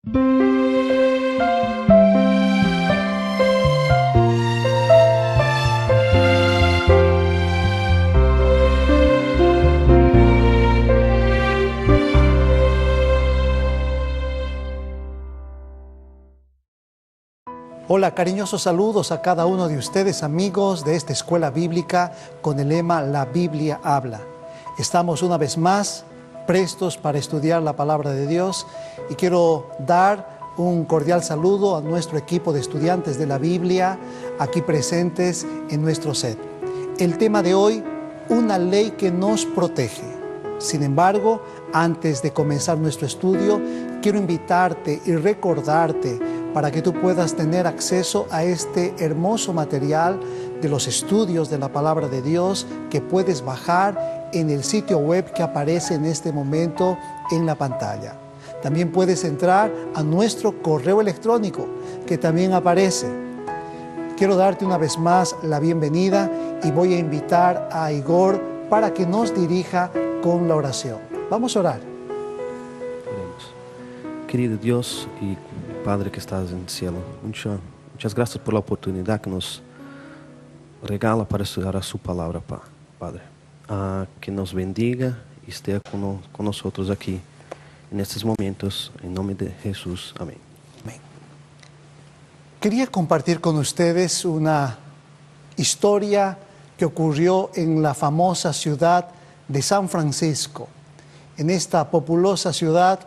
Hola, cariñosos saludos a cada uno de ustedes, amigos de esta escuela bíblica con el lema La Biblia habla. Estamos una vez más prestos para estudiar la palabra de Dios y quiero dar un cordial saludo a nuestro equipo de estudiantes de la Biblia aquí presentes en nuestro set. El tema de hoy, una ley que nos protege. Sin embargo, antes de comenzar nuestro estudio, quiero invitarte y recordarte para que tú puedas tener acceso a este hermoso material de los estudios de la palabra de Dios que puedes bajar en el sitio web que aparece en este momento en la pantalla. También puedes entrar a nuestro correo electrónico que también aparece. Quiero darte una vez más la bienvenida y voy a invitar a Igor para que nos dirija con la oración. Vamos a orar. Querido Dios y Padre que estás en el cielo, muchas gracias por la oportunidad que nos regala para estudiar a su palabra, Padre. Que nos bendiga y esté con nosotros aquí en estos momentos, en nombre de Jesús. Amén. Amén. Quería compartir con ustedes una historia que ocurrió en la famosa ciudad de San Francisco. En esta populosa ciudad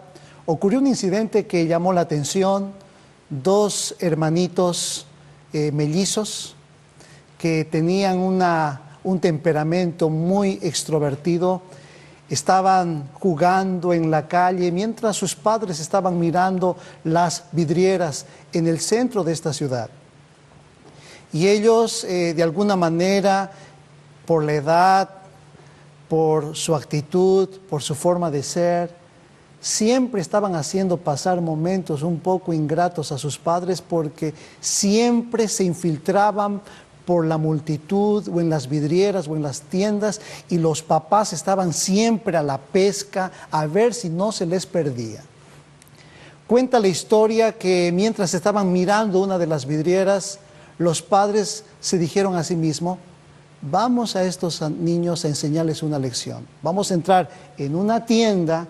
ocurrió un incidente que llamó la atención. Dos hermanitos mellizos que tenían un temperamento muy extrovertido, estaban jugando en la calle mientras sus padres estaban mirando las vidrieras en el centro de esta ciudad. Y ellos, de alguna manera, por la edad, por su actitud, por su forma de ser, siempre estaban haciendo pasar momentos un poco ingratos a sus padres porque siempre se infiltraban por la multitud o en las vidrieras o en las tiendas y los papás estaban siempre a la pesca a ver si no se les perdía. Cuenta la historia que mientras estaban mirando una de las vidrieras, los padres se dijeron a sí mismos: vamos a estos niños a enseñarles una lección. Vamos a entrar en una tienda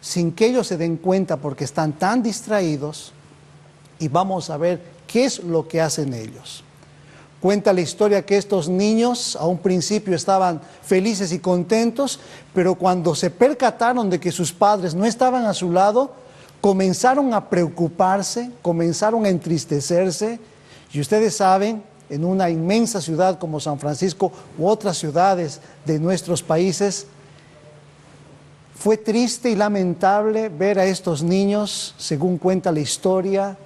sin que ellos se den cuenta porque están tan distraídos y vamos a ver qué es lo que hacen ellos. Cuenta la historia que estos niños a un principio estaban felices y contentos, pero cuando se percataron de que sus padres no estaban a su lado, comenzaron a preocuparse, comenzaron a entristecerse. Y ustedes saben, en una inmensa ciudad como San Francisco u otras ciudades de nuestros países, fue triste y lamentable ver a estos niños, según cuenta la historia,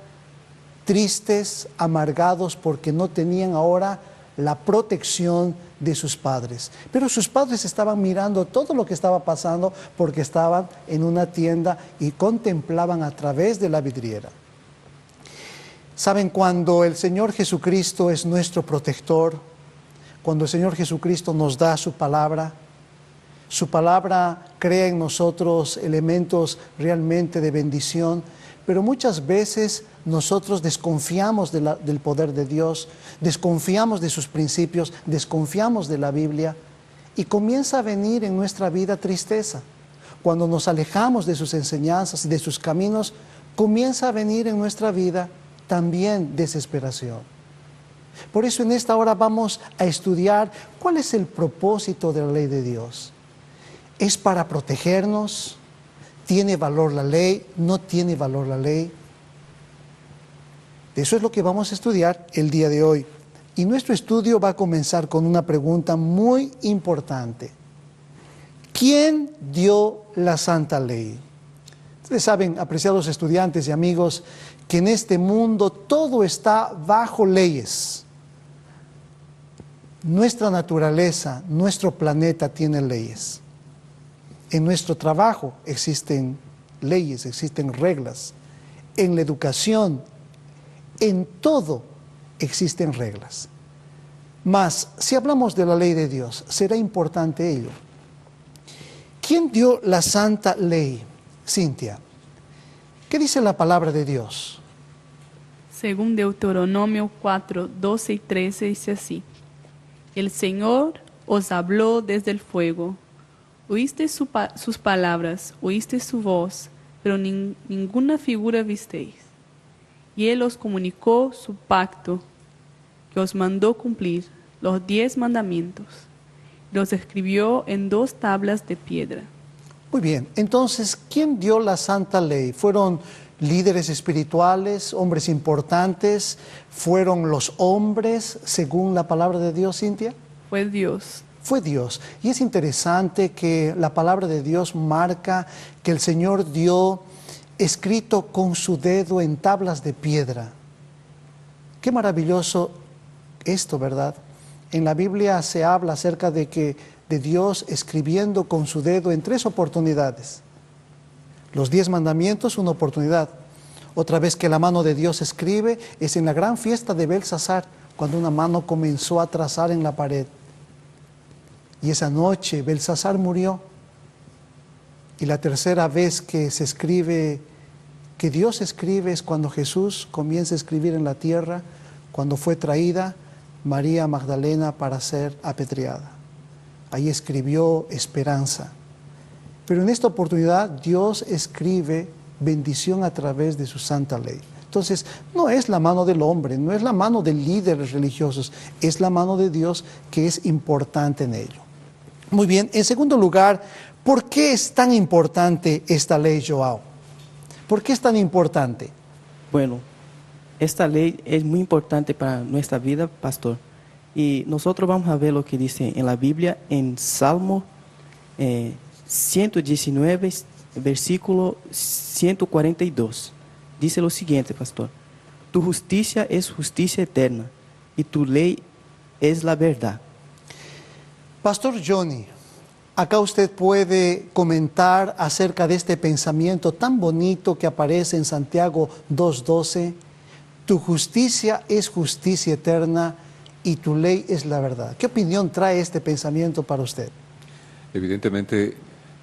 tristes, amargados porque no tenían ahora la protección de sus padres. Pero sus padres estaban mirando todo lo que estaba pasando porque estaban en una tienda y contemplaban a través de la vidriera. Saben, cuando el Señor Jesucristo es nuestro protector, cuando el Señor Jesucristo nos da su palabra crea en nosotros elementos realmente de bendición, pero muchas veces nosotros desconfiamos del poder de Dios, desconfiamos de sus principios, desconfiamos de la Biblia y comienza a venir en nuestra vida tristeza. Cuando nos alejamos de sus enseñanzas y de sus caminos, comienza a venir en nuestra vida también desesperación. Por eso en esta hora vamos a estudiar cuál es el propósito de la ley de Dios. ¿Es para protegernos? ¿Tiene valor la ley? ¿No tiene valor la ley? Eso es lo que vamos a estudiar el día de hoy. Y nuestro estudio va a comenzar con una pregunta muy importante. ¿Quién dio la santa ley? Ustedes saben, apreciados estudiantes y amigos, que en este mundo todo está bajo leyes. Nuestra naturaleza, nuestro planeta tiene leyes. En nuestro trabajo existen leyes, existen reglas. En la educación, en todo existen reglas. Mas, si hablamos de la ley de Dios, será importante ello. ¿Quién dio la santa ley, Cintia? ¿Qué dice la palabra de Dios? Según Deuteronomio 4, 12 y 13 dice así: El Señor os habló desde el fuego. Oíste sus palabras, oíste su voz, pero ninguna figura visteis. Y Él os comunicó su pacto, que os mandó cumplir, los 10 mandamientos. Los escribió en 2 tablas de piedra. Muy bien, entonces, ¿quién dio la santa ley? ¿Fueron líderes espirituales, hombres importantes? ¿Fueron los hombres, según la palabra de Dios, Cintia? Fue Dios. Fue Dios. Y es interesante que la palabra de Dios marca que el Señor dio escrito con su dedo en tablas de piedra. Qué maravilloso esto, ¿verdad? En la Biblia se habla acerca de Dios escribiendo con su dedo en 3 oportunidades. Los 10 mandamientos, una oportunidad. Otra vez que la mano de Dios escribe es en la gran fiesta de Belsasar, cuando una mano comenzó a trazar en la pared. Y esa noche Belsasar murió. Y la tercera vez que se escribe, que Dios escribe, es cuando Jesús comienza a escribir en la tierra, cuando fue traída María Magdalena para ser apedreada. Ahí escribió esperanza. Pero en esta oportunidad Dios escribe bendición a través de su santa ley. Entonces, no es la mano del hombre, no es la mano de líderes religiosos, es la mano de Dios que es importante en ello. Muy bien, en segundo lugar, ¿por qué es tan importante esta ley, Joao? ¿Por qué es tan importante? Bueno, esta ley es muy importante para nuestra vida, pastor. Y nosotros vamos a ver lo que dice en la Biblia, en Salmo 119, versículo 142. Dice lo siguiente, pastor: Tu justicia es justicia eterna y tu ley es la verdad. Pastor Johnny, acá usted puede comentar acerca de este pensamiento tan bonito que aparece en Santiago 2:12. Tu justicia es justicia eterna y tu ley es la verdad. ¿Qué opinión trae este pensamiento para usted? Evidentemente,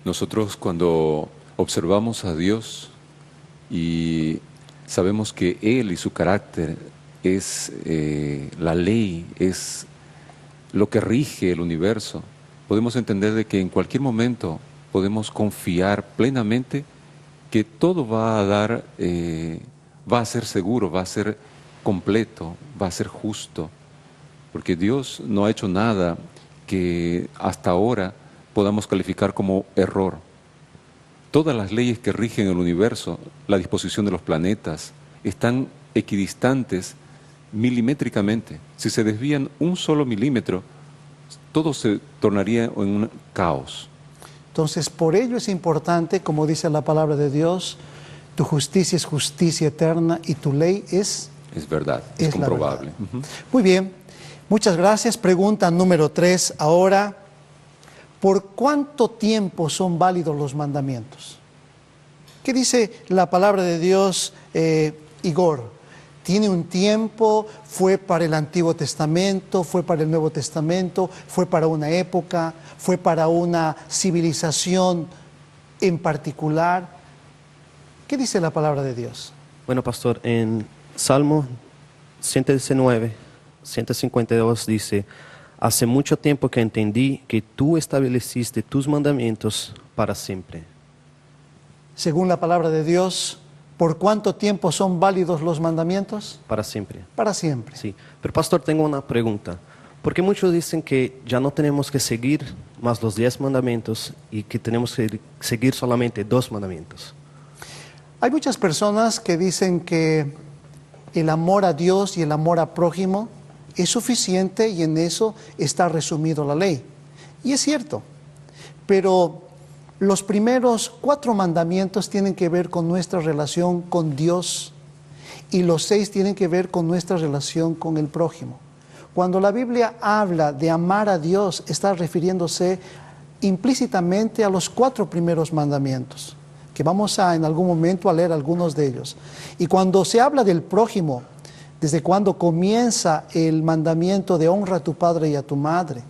nosotros cuando observamos a Dios y sabemos que Él y su carácter es la ley, es lo que rige el universo, podemos entender de que en cualquier momento podemos confiar plenamente que todo va a dar, va a ser seguro, va a ser completo, va a ser justo, porque Dios no ha hecho nada que hasta ahora podamos calificar como error. Todas las leyes que rigen el universo, la disposición de los planetas, están equidistantes milimétricamente. Si se desvían un solo milímetro, todo se tornaría en un caos. Entonces, por ello es importante, como dice la palabra de Dios, tu justicia es justicia eterna y tu ley es verdad, es comprobable. Muy bien, muchas gracias. Pregunta número 3 ahora. ¿Por cuánto tiempo son válidos los mandamientos? ¿Qué dice la palabra de Dios, Igor? ¿Tiene un tiempo? ¿Fue para el Antiguo Testamento? ¿Fue para el Nuevo Testamento? ¿Fue para una época? ¿Fue para una civilización en particular? ¿Qué dice la palabra de Dios? Bueno, pastor, en Salmo 119, 152 dice: Hace mucho tiempo que entendí que tú estableciste tus mandamientos para siempre. Según la palabra de Dios, ¿por cuánto tiempo son válidos los mandamientos? Para siempre. Para siempre. Sí, pero pastor, tengo una pregunta. Porque muchos dicen que ya no tenemos que seguir más los 10 mandamientos y que tenemos que seguir solamente 2 mandamientos. Hay muchas personas que dicen que el amor a Dios y el amor a prójimo es suficiente y en eso está resumido la ley. Y es cierto, pero los primeros 4 mandamientos tienen que ver con nuestra relación con Dios y los 6 tienen que ver con nuestra relación con el prójimo. Cuando la Biblia habla de amar a Dios, está refiriéndose implícitamente a los 4 primeros mandamientos, que vamos en algún momento a leer algunos de ellos. Y cuando se habla del prójimo, desde cuando comienza el mandamiento de honra a tu padre y a tu madre,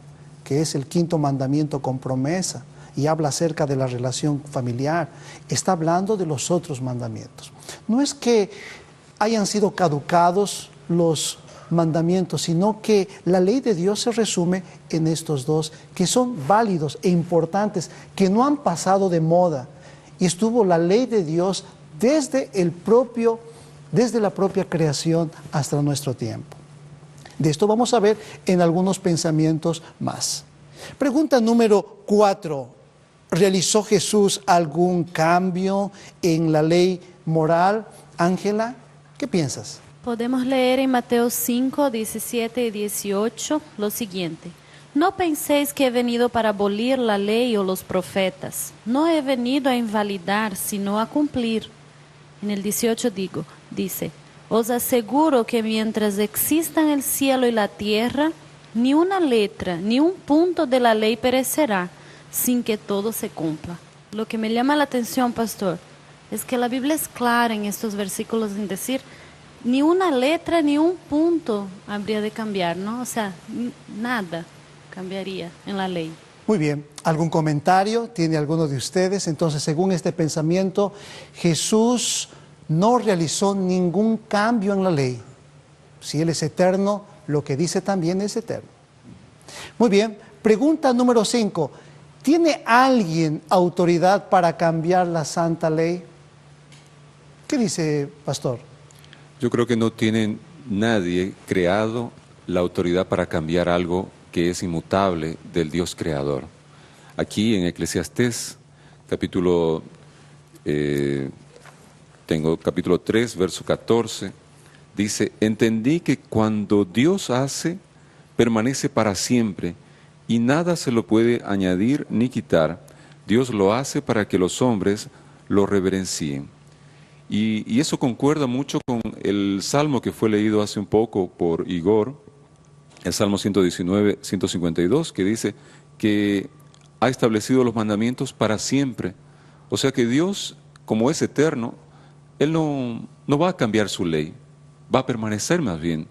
que es el 5.º mandamiento con promesa, y habla acerca de la relación familiar, está hablando de los otros mandamientos. No es que hayan sido caducados los mandamientos, sino que la ley de Dios se resume en estos dos, que son válidos e importantes, que no han pasado de moda. Y estuvo la ley de Dios desde la propia creación hasta nuestro tiempo. De esto vamos a ver en algunos pensamientos más. Pregunta número 4. ¿Realizó Jesús algún cambio en la ley moral? Ángela, ¿qué piensas? Podemos leer en Mateo 5, 17 y 18 lo siguiente. No penséis que he venido para abolir la ley o los profetas. No he venido a invalidar, sino a cumplir. En el 18 dice, os aseguro que mientras existan el cielo y la tierra, ni una letra, ni un punto de la ley perecerá, sin que todo se cumpla. Lo que me llama la atención, pastor, es que la Biblia es clara en estos versículos en decir, ni una letra, ni un punto habría de cambiar, ¿no? O sea, nada cambiaría en la ley. Muy bien, ¿algún comentario tiene alguno de ustedes? Entonces, según este pensamiento, Jesús no realizó ningún cambio en la ley. Si Él es eterno, lo que dice también es eterno. Muy bien, pregunta número 5. ¿Tiene alguien autoridad para cambiar la santa ley? ¿Qué dice, pastor? Yo creo que no tiene nadie creado la autoridad para cambiar algo que es inmutable del Dios creador. Aquí en Eclesiastés, capítulo 3, verso 14, dice, entendí que cuando Dios hace, permanece para siempre, y nada se lo puede añadir ni quitar. Dios lo hace para que los hombres lo reverencien. Y eso concuerda mucho con el salmo que fue leído hace un poco por Igor, el Salmo 119, 152, que dice que ha establecido los mandamientos para siempre. O sea que Dios, como es eterno, Él no va a cambiar su ley, va a permanecer más bien.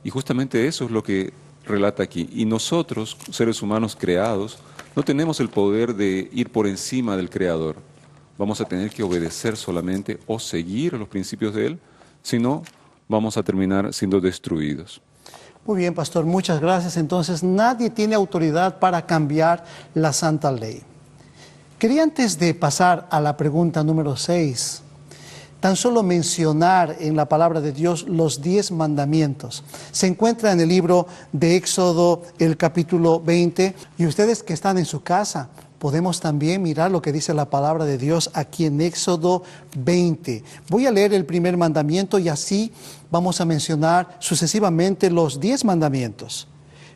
Y justamente eso es lo que relata aquí. Y nosotros, seres humanos creados, no tenemos el poder de ir por encima del Creador. Vamos a tener que obedecer solamente o seguir los principios de Él, si no, vamos a terminar siendo destruidos. Muy bien, pastor, muchas gracias. Entonces, nadie tiene autoridad para cambiar la santa ley. Quería, antes de pasar a la pregunta número 6, tan solo mencionar en la palabra de Dios los 10 mandamientos. Se encuentra en el libro de Éxodo, el capítulo 20, y ustedes que están en su casa, podemos también mirar lo que dice la palabra de Dios aquí en Éxodo 20. Voy a leer el primer mandamiento y así vamos a mencionar sucesivamente los 10 mandamientos.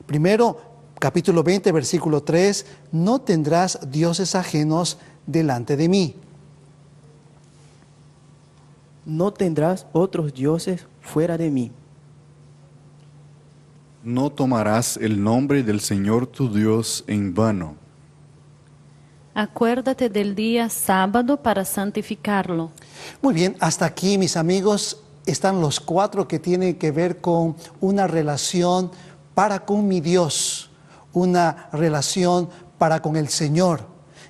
Primero, capítulo 20, versículo 3, no tendrás dioses ajenos delante de mí. No tendrás otros dioses fuera de mí. No tomarás el nombre del Señor tu Dios en vano. Acuérdate del día sábado para santificarlo. Muy bien, hasta aquí, mis amigos, están los 4 que tienen que ver con una relación para con mi Dios, una relación para con el Señor.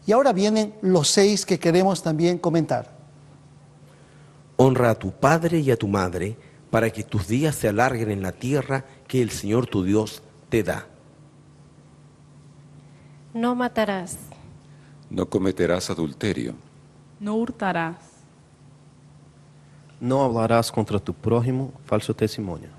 Y ahora vienen los 6 que queremos también comentar. Honra a tu padre y a tu madre, para que tus días se alarguen en la tierra que el Señor tu Dios te da. No matarás. No cometerás adulterio. No hurtarás. No hablarás contra tu prójimo falso testimonio.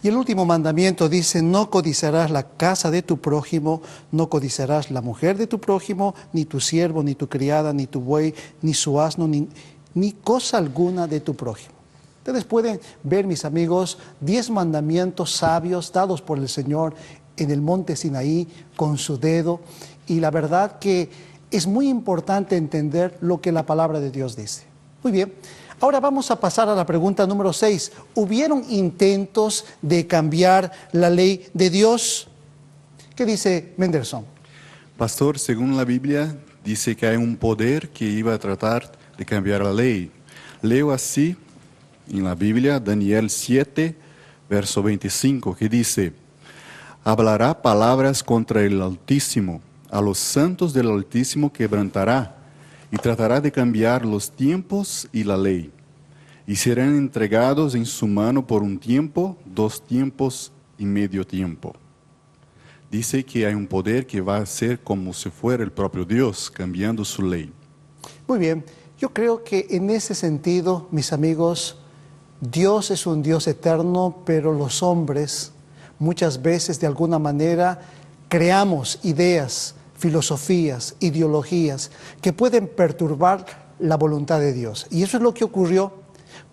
Y el último mandamiento dice, no codiciarás la casa de tu prójimo, no codiciarás la mujer de tu prójimo, ni tu siervo, ni tu criada, ni tu buey, ni su asno, ni cosa alguna de tu prójimo. Ustedes pueden ver, mis amigos, 10 mandamientos sabios dados por el Señor en el monte Sinaí con su dedo. Y la verdad que es muy importante entender lo que la palabra de Dios dice. Muy bien, ahora vamos a pasar a la pregunta número 6. ¿Hubieron intentos de cambiar la ley de Dios? ¿Qué dice Mendelssohn? Pastor, según la Biblia, dice que hay un poder que iba a tratar de cambiar la ley. Leo así en la Biblia, Daniel 7, verso 25, que dice, hablará palabras contra el Altísimo, a los santos del Altísimo quebrantará y tratará de cambiar los tiempos y la ley. Y serán entregados en su mano por un tiempo, 2 tiempos y medio tiempo. Dice que hay un poder que va a ser como si fuera el propio Dios, cambiando su ley. Muy bien, yo creo que en ese sentido, mis amigos, Dios es un Dios eterno, pero los hombres muchas veces de alguna manera creamos ideas, filosofías, ideologías que pueden perturbar la voluntad de Dios. Y eso es lo que ocurrió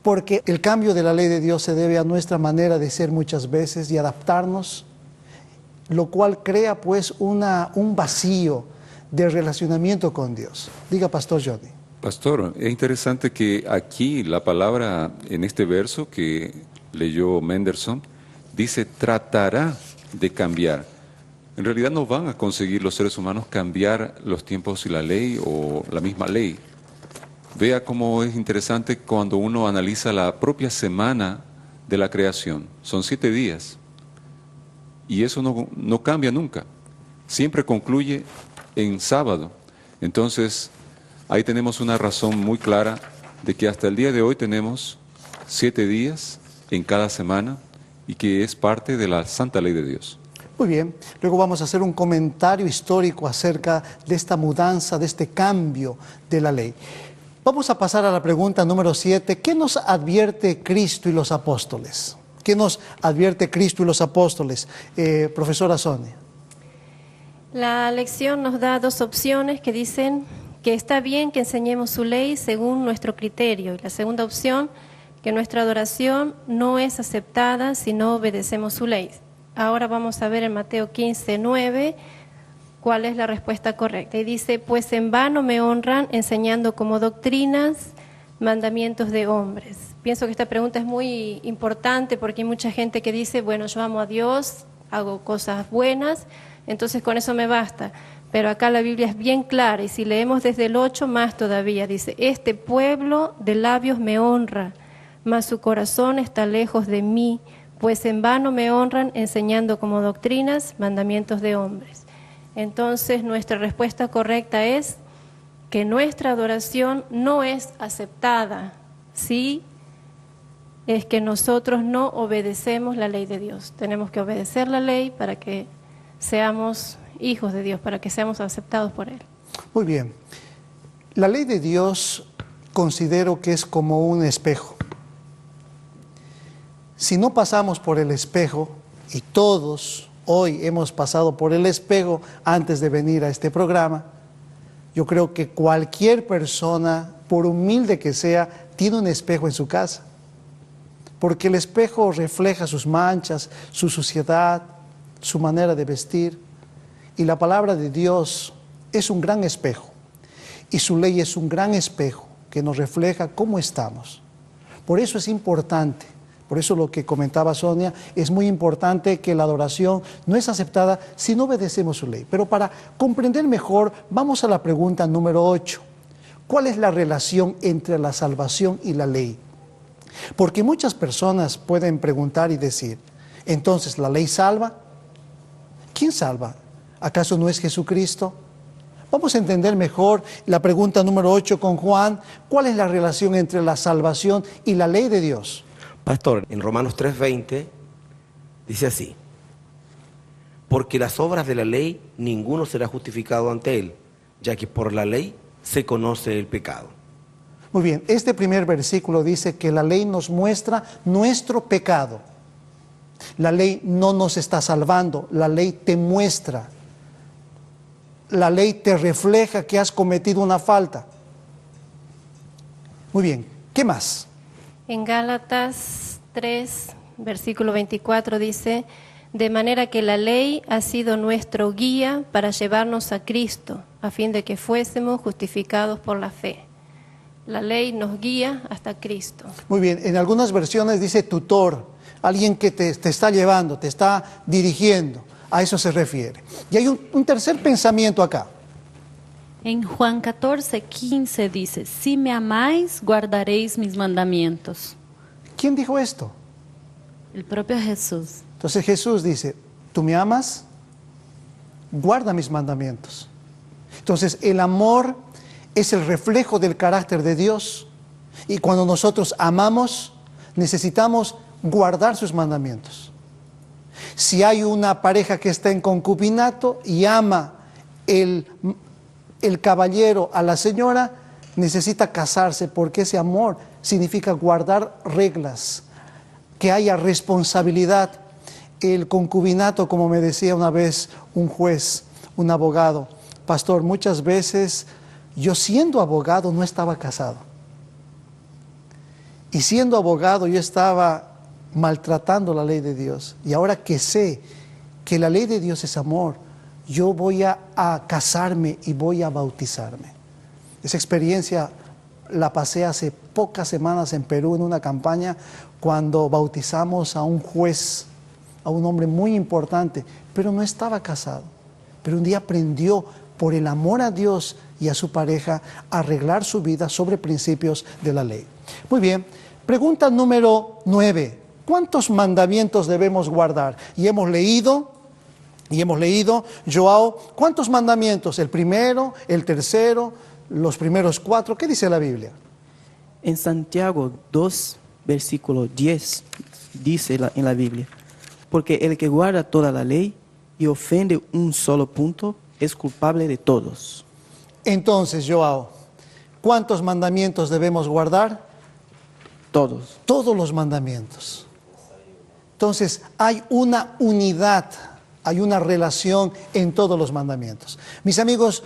porque el cambio de la ley de Dios se debe a nuestra manera de ser muchas veces y adaptarnos, lo cual crea pues un vacío de relacionamiento con Dios. Diga, Pastor Johnny. Pastor, es interesante que aquí la palabra en este verso que leyó Menderson dice tratará de cambiar. En realidad no van a conseguir los seres humanos cambiar los tiempos y la ley o la misma ley. Vea cómo es interesante cuando uno analiza la propia semana de la creación. Son 7 días y eso no cambia nunca. Siempre concluye en sábado. Entonces, ahí tenemos una razón muy clara de que hasta el día de hoy tenemos 7 días en cada semana y que es parte de la santa ley de Dios. Muy bien, luego vamos a hacer un comentario histórico acerca de esta mudanza, de este cambio de la ley. Vamos a pasar a la pregunta número 7. ¿Qué nos advierte Cristo y los apóstoles? ¿Qué nos advierte Cristo y los apóstoles? Profesora Sonia. La lección nos da 2 opciones que dicen que está bien que enseñemos su ley según nuestro criterio. Y la segunda opción, que nuestra adoración no es aceptada si no obedecemos su ley. Ahora vamos a ver en Mateo 15:9 cuál es la respuesta correcta. Y dice, pues en vano me honran enseñando como doctrinas mandamientos de hombres. Pienso que esta pregunta es muy importante porque hay mucha gente que dice, bueno, yo amo a Dios, hago cosas buenas, entonces con eso me basta. Pero acá la Biblia es bien clara y si leemos desde el 8 más todavía, dice, este pueblo de labios me honra, mas su corazón está lejos de mí, pues en vano me honran enseñando como doctrinas mandamientos de hombres. Entonces nuestra respuesta correcta es que nuestra adoración no es aceptada si es que nosotros no obedecemos la ley de Dios. Tenemos que obedecer la ley para que seamos hijos de Dios, para que seamos aceptados por Él. Muy bien. La ley de Dios considero que es como un espejo. Si no pasamos por el espejo, y todos hoy hemos pasado por el espejo antes de venir a este programa, yo creo que cualquier persona, por humilde que sea, tiene un espejo en su casa. Porque el espejo refleja sus manchas, su suciedad, su manera de vestir. Y la palabra de Dios es un gran espejo. Y su ley es un gran espejo que nos refleja cómo estamos. Por eso es importante, por eso lo que comentaba Sonia, es muy importante que la adoración no es aceptada si no obedecemos su ley. Pero para comprender mejor, vamos a la pregunta número 8. ¿Cuál es la relación entre la salvación y la ley? Porque muchas personas pueden preguntar y decir, entonces, ¿la ley salva? ¿Quién salva? ¿Acaso no es Jesucristo? Vamos a entender mejor la pregunta número 8 con Juan. ¿Cuál es la relación entre la salvación y la ley de Dios? Pastor, en Romanos 3:20 dice así, porque las obras de la ley ninguno será justificado ante él, ya que por la ley se conoce el pecado. Muy bien, este primer versículo dice que la ley nos muestra nuestro pecado. La ley no nos está salvando, la ley te muestra. La ley te refleja que has cometido una falta. Muy bien, ¿qué más? En Gálatas 3, versículo 24 dice, de manera que la ley ha sido nuestro guía para llevarnos a Cristo, a fin de que fuésemos justificados por la fe. La ley nos guía hasta Cristo. Muy bien, en algunas versiones dice tutor, alguien que te está llevando, te está dirigiendo, a eso se refiere. Y hay un tercer pensamiento acá. En Juan 14:15 dice, si me amáis, guardaréis mis mandamientos. ¿Quién dijo esto? El propio Jesús. Entonces Jesús dice, ¿tú me amas? guarda mis mandamientos. Entonces, el amor es el reflejo del carácter de Dios. Y cuando nosotros amamos, necesitamos guardar sus mandamientos. Si hay una pareja que está en concubinato y ama el caballero a la señora, necesita casarse, porque ese amor significa guardar reglas, que haya responsabilidad. El concubinato, como me decía una vez un juez, un abogado: pastor, muchas veces yo siendo abogado no estaba casado. Y siendo abogado yo estaba maltratando la ley de Dios. Y ahora que sé que la ley de Dios es amor, yo voy a casarme y voy a bautizarme. Esa experiencia la pasé hace pocas semanas en Perú, en una campaña, cuando bautizamos a un juez, a un hombre muy importante, pero no estaba casado. Pero un día aprendió, por el amor a Dios y a su pareja, a arreglar su vida sobre principios de la ley. Muy bien, pregunta número 9. ¿Cuántos mandamientos debemos guardar? Y hemos leído, Joao, ¿cuántos mandamientos? ¿El primero, el tercero, los primeros 4? ¿Qué dice la Biblia? En Santiago 2, versículo 10, dice en la Biblia: porque el que guarda toda la ley y ofende un solo punto es culpable de todos. Entonces, Joao, ¿cuántos mandamientos debemos guardar? Todos. Todos los mandamientos. Entonces, hay una unidad, hay una relación en todos los mandamientos. Mis amigos,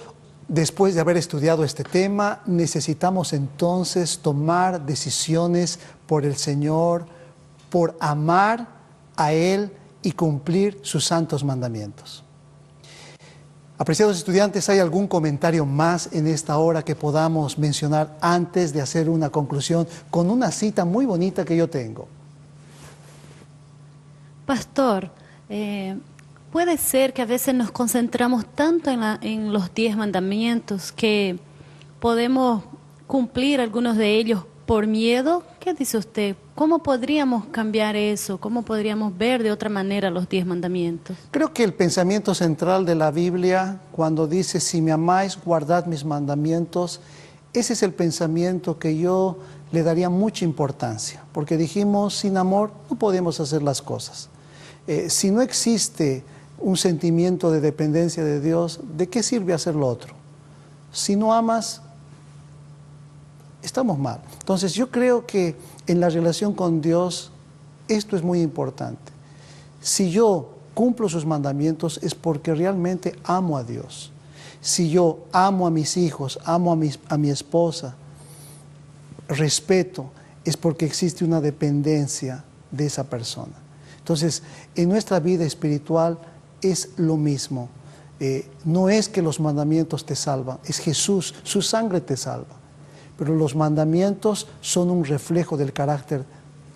después de haber estudiado este tema, necesitamos entonces tomar decisiones por el Señor, por amar a Él y cumplir sus santos mandamientos. Apreciados estudiantes, ¿hay algún comentario más en esta hora que podamos mencionar antes de hacer una conclusión con una cita muy bonita que yo tengo? Pastor, puede ser que a veces nos concentramos tanto en los 10 mandamientos que podemos cumplir algunos de ellos por miedo. ¿Qué dice usted? ¿Cómo podríamos cambiar eso? ¿Cómo podríamos ver de otra manera los 10 mandamientos? Creo que el pensamiento central de la Biblia, cuando dice: si me amáis, guardad mis mandamientos, ese es el pensamiento que yo le daría mucha importancia, porque dijimos, sin amor no podemos hacer las cosas. Si no existe un sentimiento de dependencia de Dios, ¿de qué sirve hacer lo otro? Si no amas, estamos mal. Entonces yo creo que en la relación con Dios esto es muy importante. Si yo cumplo sus mandamientos es porque realmente amo a Dios. Si yo amo a mis hijos, amo a mi esposa, respeto, es porque existe una dependencia de esa persona. Entonces, en nuestra vida espiritual es lo mismo. No es que los mandamientos te salvan, es Jesús, su sangre te salva. Pero los mandamientos son un reflejo del carácter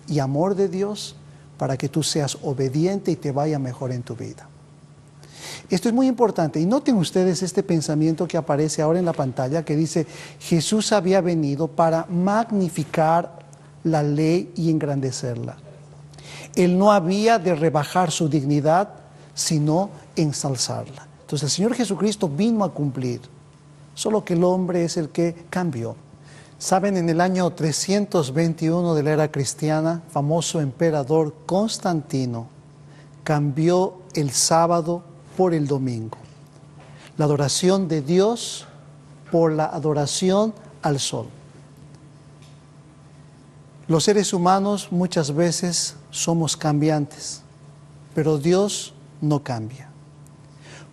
y amor de Dios para que tú seas obediente y te vaya mejor en tu vida. Esto es muy importante. Y noten ustedes este pensamiento que aparece ahora en la pantalla, que dice: Jesús había venido para magnificar la ley y engrandecerla. Él no había de rebajar su dignidad, sino ensalzarla. Entonces el Señor Jesucristo vino a cumplir, solo que el hombre es el que cambió. Saben, en el año 321 de la era cristiana, famoso emperador Constantino cambió el sábado por el domingo. La adoración de Dios por la adoración al sol. Los seres humanos muchas veces somos cambiantes, pero Dios no cambia.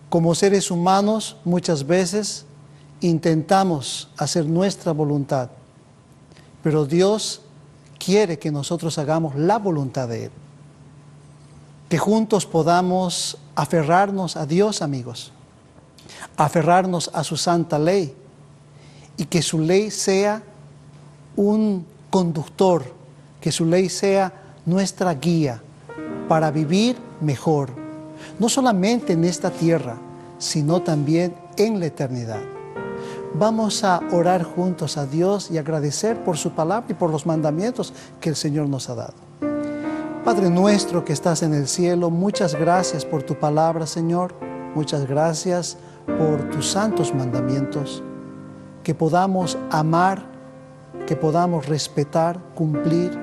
Como seres humanos muchas veces intentamos hacer nuestra voluntad, pero Dios quiere que nosotros hagamos la voluntad de Él. Que juntos podamos aferrarnos a Dios, amigos, aferrarnos a su santa ley, y que su ley sea un conductor, que su ley sea nuestra guía para vivir mejor, no solamente en esta tierra, sino también en la eternidad. Vamos a orar juntos a Dios y agradecer por su palabra y por los mandamientos que el Señor nos ha dado. Padre nuestro que estás en el cielo, muchas gracias por tu palabra, Señor. muchas gracias por tus santos mandamientos, que podamos amar, que podamos respetar, cumplir,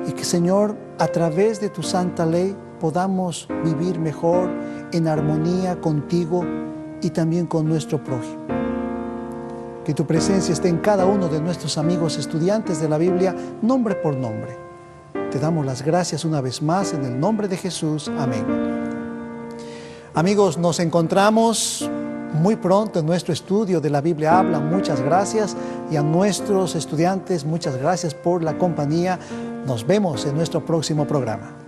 y que, Señor, a través de tu santa ley podamos vivir mejor en armonía contigo y también con nuestro prójimo. Que tu presencia esté en cada uno de nuestros amigos estudiantes de la Biblia, nombre por nombre. Te damos las gracias una vez más en el nombre de Jesús. Amén. Amigos, nos encontramos muy pronto en nuestro estudio de la Biblia Habla. Muchas gracias, y a nuestros estudiantes, muchas gracias por la compañía. Nos vemos en nuestro próximo programa.